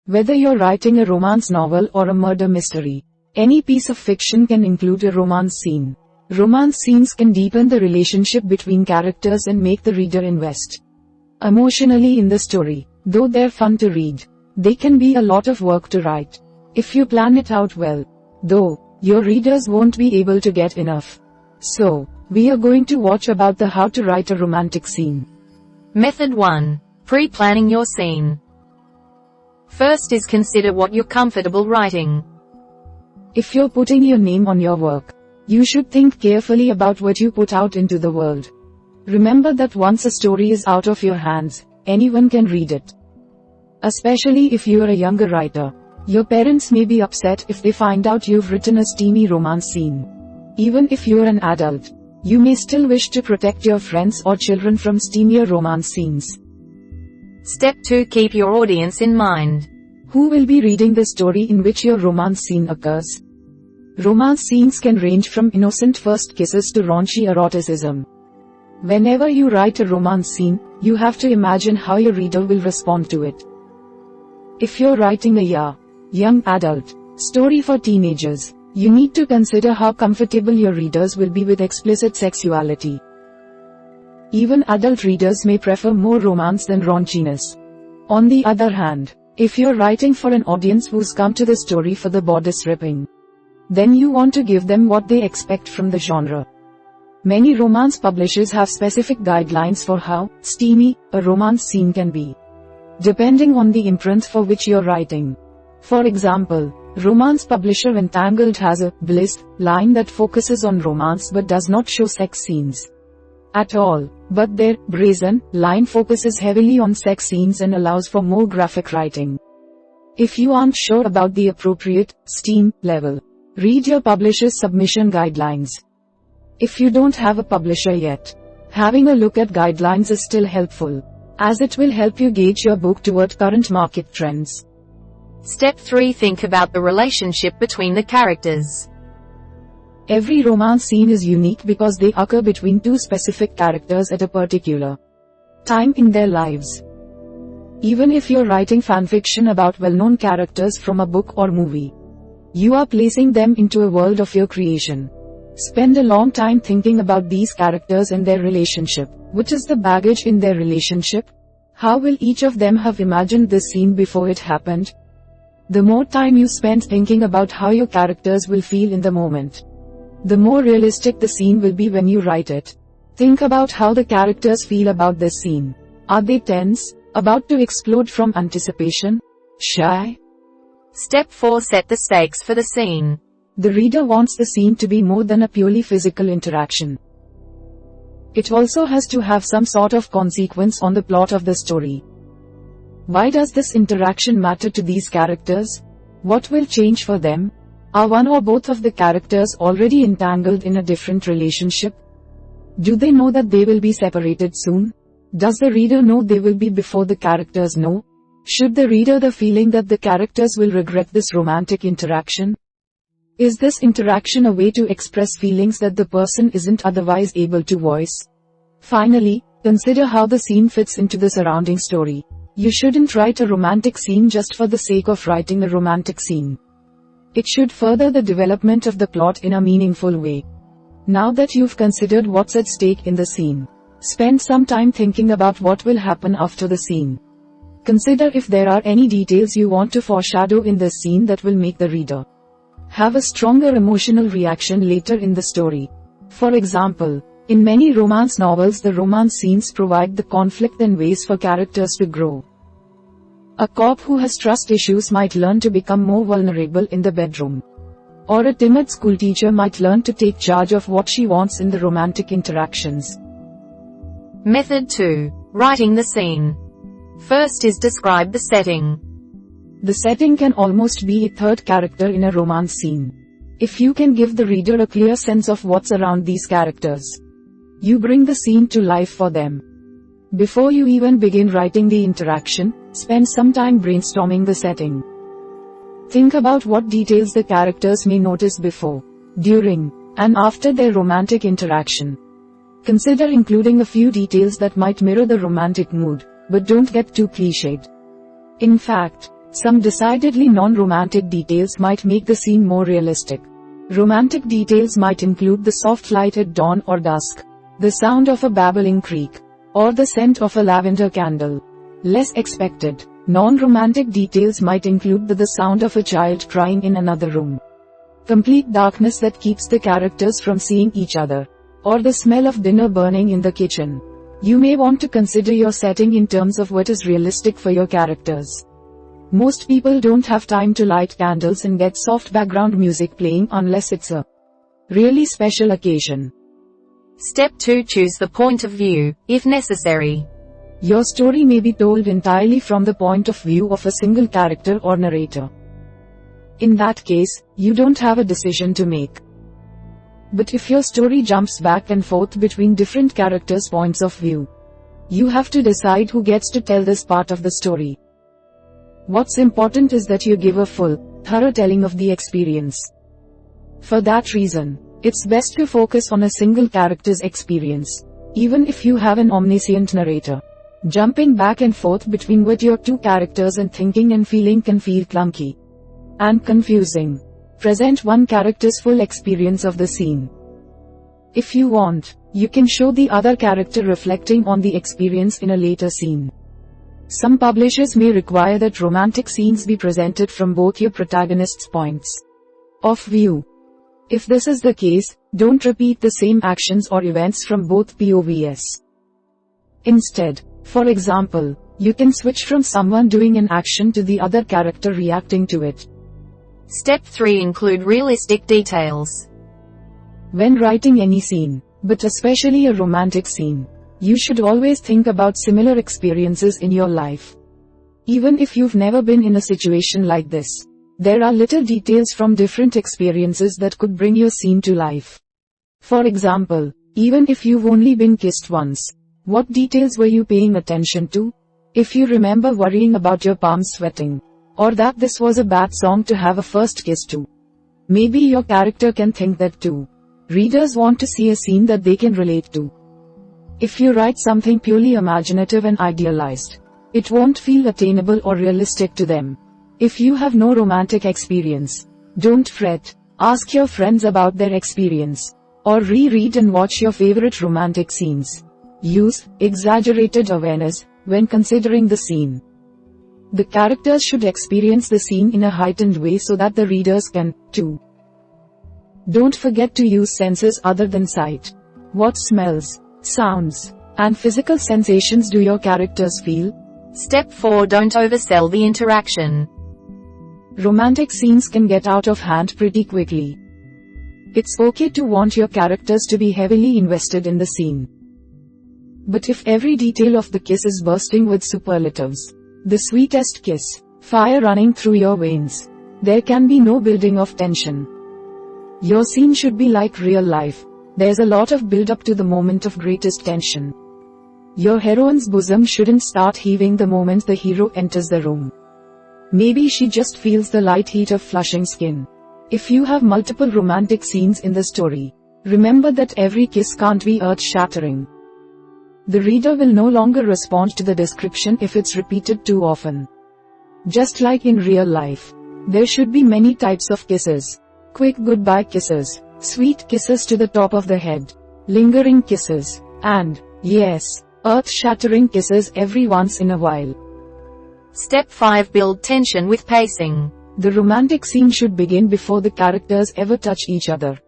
Whether you're writing a romance novel or a murder mystery, any piece of fiction can include a romance scene. Romance scenes can deepen the relationship between characters and make the reader invest emotionally in the story. Though they're fun to read, they can be a lot of work to write. If you plan it out well, though, your readers won't be able to get enough. So, we are going to watch about the how to write a romantic scene. Method 1. Pre-planning your scene. First is consider what you're comfortable writing. If you're putting your name on your work, you should think carefully about what you put out into the world. Remember that once a story is out of your hands, anyone can read it. Especially if you're a younger writer. Your parents may be upset if they find out you've written a steamy romance scene. Even if you're an adult, you may still wish to protect your friends or children from steamier romance scenes. Step 2. Keep your audience in mind. Who will be reading the story in which your romance scene occurs? Romance scenes can range from innocent first kisses to raunchy eroticism. Whenever you write a romance scene, you have to imagine how your reader will respond to it. If you're writing a young adult story for teenagers, you need to consider how comfortable your readers will be with explicit sexuality. Even adult readers may prefer more romance than raunchiness. On the other hand, if you're writing for an audience who's come to the story for the bodice ripping, then you want to give them what they expect from the genre. Many romance publishers have specific guidelines for how steamy a romance scene can be, depending on the imprint for which you're writing. For example, romance publisher Entangled has a bliss line that focuses on romance but does not show sex scenes at all, but their brazen line focuses heavily on sex scenes and allows for more graphic writing. If you aren't sure about the appropriate steam level, read your publisher's submission guidelines. If you don't have a publisher yet, having a look at guidelines is still helpful, as it will help you gauge your book toward current market trends. Step 3. Think about the relationship between the characters. Every romance scene is unique because they occur between two specific characters at a particular time in their lives. Even if you're writing fanfiction about well-known characters from a book or movie, you are placing them into a world of your creation. Spend a long time thinking about these characters and their relationship. What is the baggage in their relationship? How will each of them have imagined this scene before it happened? The more time you spend thinking about how your characters will feel in the moment, the more realistic the scene will be when you write it. Think about how the characters feel about this scene. Are they tense, about to explode from anticipation, shy? Step 4. Set the stakes for the scene. The reader wants the scene to be more than a purely physical interaction. It also has to have some sort of consequence on the plot of the story. Why does this interaction matter to these characters? What will change for them? Are one or both of the characters already entangled in a different relationship? Do they know that they will be separated soon? Does the reader know they will be before the characters know? Should the reader the feeling that the characters will regret this romantic interaction? Is this interaction a way to express feelings that the person isn't otherwise able to voice? Finally, consider how the scene fits into the surrounding story. You shouldn't write a romantic scene just for the sake of writing a romantic scene. It should further the development of the plot in a meaningful way. Now that you've considered what's at stake in the scene, spend some time thinking about what will happen after the scene. Consider if there are any details you want to foreshadow in the scene that will make the reader have a stronger emotional reaction later in the story. For example, in many romance novels the romance scenes provide the conflict and ways for characters to grow. A cop who has trust issues might learn to become more vulnerable in the bedroom. Or a timid schoolteacher might learn to take charge of what she wants in the romantic interactions. Method 2. Writing the scene. First is describe the setting. The setting can almost be a third character in a romance scene. If you can give the reader a clear sense of what's around these characters, you bring the scene to life for them. Before you even begin writing the interaction, spend some time brainstorming the setting. Think about what details the characters may notice before, during, and after their romantic interaction. Consider including a few details that might mirror the romantic mood, but don't get too cliched. In fact, Some decidedly non-romantic details might make the scene more realistic. Romantic details might include the soft light at dawn or dusk, the sound of a babbling creek, or the scent of a lavender candle. Less expected, non-romantic details might include the sound of a child crying in another room, complete darkness that keeps the characters from seeing each other, or the smell of dinner burning in the kitchen. You may want to consider your setting in terms of what is realistic for your characters. Most people don't have time to light candles and get soft background music playing unless it's a really special occasion. Step 2. Choose the point of view, if necessary. Your story may be told entirely from the point of view of a single character or narrator. In that case, you don't have a decision to make. But if your story jumps back and forth between different characters' points of view, you have to decide who gets to tell this part of the story. What's important is that you give a full, thorough telling of the experience. For that reason, it's best to focus on a single character's experience, even if you have an omniscient narrator. Jumping back and forth between what your two characters are thinking and feeling can feel clunky and confusing. Present one character's full experience of the scene. If you want, you can show the other character reflecting on the experience in a later scene. Some publishers may require that romantic scenes be presented from both your protagonist's points of view. If this is the case, don't repeat the same actions or events from both POVs. Instead, for example, you can switch from someone doing an action to the other character reacting to it. Step 3. Include realistic details. When writing any scene, but especially a romantic scene, you should always think about similar experiences in your life. Even if you've never been in a situation like this, there are little details from different experiences that could bring your scene to life. For example, even if you've only been kissed once, what details were you paying attention to? If you remember worrying about your palms sweating, or that this was a bad song to have a first kiss to, maybe your character can think that too. Readers want to see a scene that they can relate to. If you write something purely imaginative and idealized, it won't feel attainable or realistic to them. If you have no romantic experience, don't fret. Ask your friends about their experience, or reread and watch your favorite romantic scenes. Use exaggerated awareness when considering the scene. The characters should experience the scene in a heightened way so that the readers can, too. Don't forget to use senses other than sight. What smells, sounds, and physical sensations do your characters feel? Step 4. Don't oversell the interaction. Romantic scenes can get out of hand pretty quickly. It's okay to want your characters to be heavily invested in the scene. But if every detail of the kiss is bursting with superlatives, the sweetest kiss, fire running through your veins, there can be no building of tension. Your scene should be like real life. There's a lot of build up to the moment of greatest tension. Your heroine's bosom shouldn't start heaving the moment the hero enters the room. Maybe she just feels the light heat of flushing skin. If you have multiple romantic scenes in the story, remember that every kiss can't be earth-shattering. The reader will no longer respond to the description if it's repeated too often. Just like in real life, there should be many types of kisses. Quick goodbye kisses, sweet kisses to the top of the head, lingering kisses, and, yes, earth-shattering kisses every once in a while. Step 5. Build tension with pacing. The romantic scene should begin before the characters ever touch each other.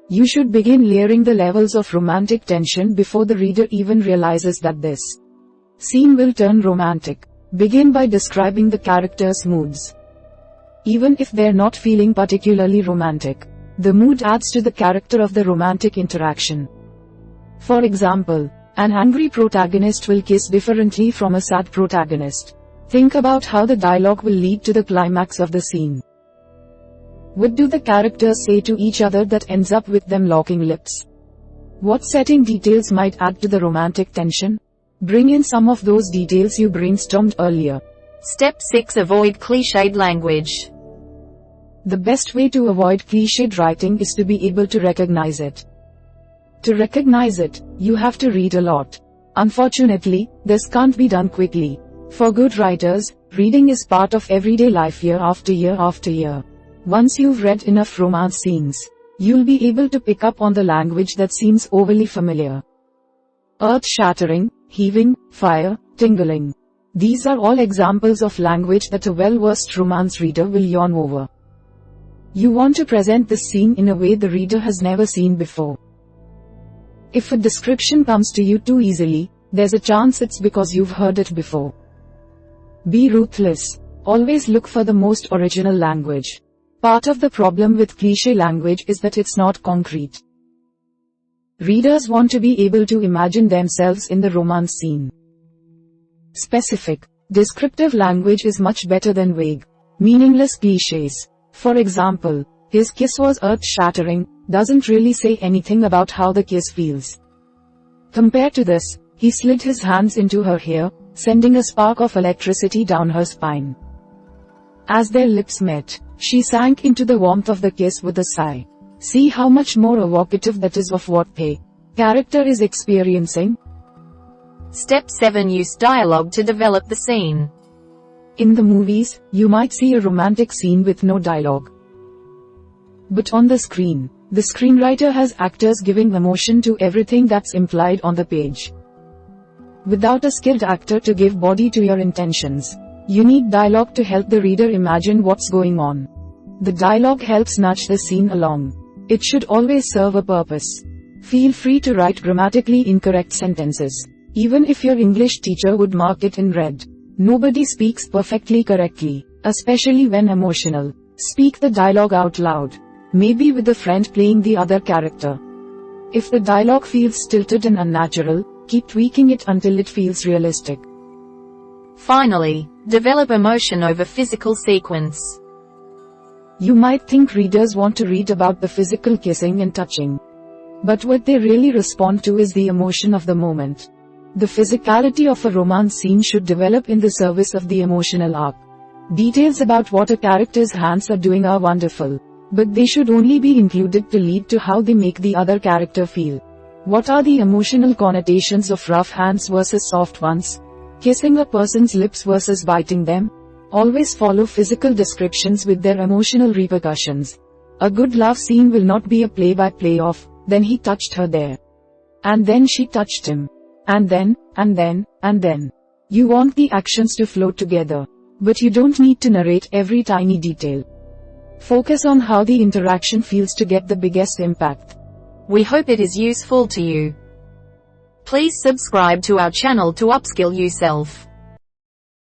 You should begin layering the levels of romantic tension before the reader even realizes that this scene will turn romantic. Begin by describing the characters' moods. Even if they're not feeling particularly romantic, the mood adds to the character of the romantic interaction. For example, an angry protagonist will kiss differently from a sad protagonist. Think about how the dialogue will lead to the climax of the scene. What do the characters say to each other that ends up with them locking lips? What setting details might add to the romantic tension? Bring in some of those details you brainstormed earlier. Step 6. Avoid cliched language. The best way to avoid cliched writing is to be able to recognize it. To recognize it, you have to read a lot. Unfortunately, this can't be done quickly. For good writers, reading is part of everyday life year after year after year. Once you've read enough romance scenes, you'll be able to pick up on the language that seems overly familiar. Earth-shattering, heaving, fire, tingling. These are all examples of language that a well-versed romance reader will yawn over. You want to present this scene in a way the reader has never seen before. If a description comes to you too easily, there's a chance it's because you've heard it before. Be ruthless. Always look for the most original language. Part of the problem with cliché language is that it's not concrete. Readers want to be able to imagine themselves in the romance scene. Specific, descriptive language is much better than vague, meaningless clichés. For example, his kiss was earth-shattering, doesn't really say anything about how the kiss feels. Compared to this, he slid his hands into her hair, sending a spark of electricity down her spine. As their lips met, she sank into the warmth of the kiss with a sigh. See how much more evocative that is of what the character is experiencing? Step 7. Use dialogue to develop the scene. In the movies, you might see a romantic scene with no dialogue. But on the screen, the screenwriter has actors giving emotion to everything that's implied on the page. Without a skilled actor to give body to your intentions, you need dialogue to help the reader imagine what's going on. The dialogue helps nudge the scene along. It should always serve a purpose. Feel free to write grammatically incorrect sentences, even if your English teacher would mark it in red. Nobody speaks perfectly correctly, especially when emotional. Speak the dialogue out loud, maybe with a friend playing the other character. If the dialogue feels stilted and unnatural, keep tweaking it until it feels realistic. Finally, develop emotion over physical sequence. You might think readers want to read about the physical kissing and touching. But what they really respond to is the emotion of the moment. The physicality of a romance scene should develop in the service of the emotional arc. Details about what a character's hands are doing are wonderful, but they should only be included to lead to how they make the other character feel. What are the emotional connotations of rough hands versus soft ones? Kissing a person's lips versus biting them? Always follow physical descriptions with their emotional repercussions. A good love scene will not be a play-by-play of, then he touched her there. And then she touched him. And then. You want the actions to flow together. But you don't need to narrate every tiny detail. Focus on how the interaction feels to get the biggest impact. We hope it is useful to you. Please subscribe to our channel to upskill yourself.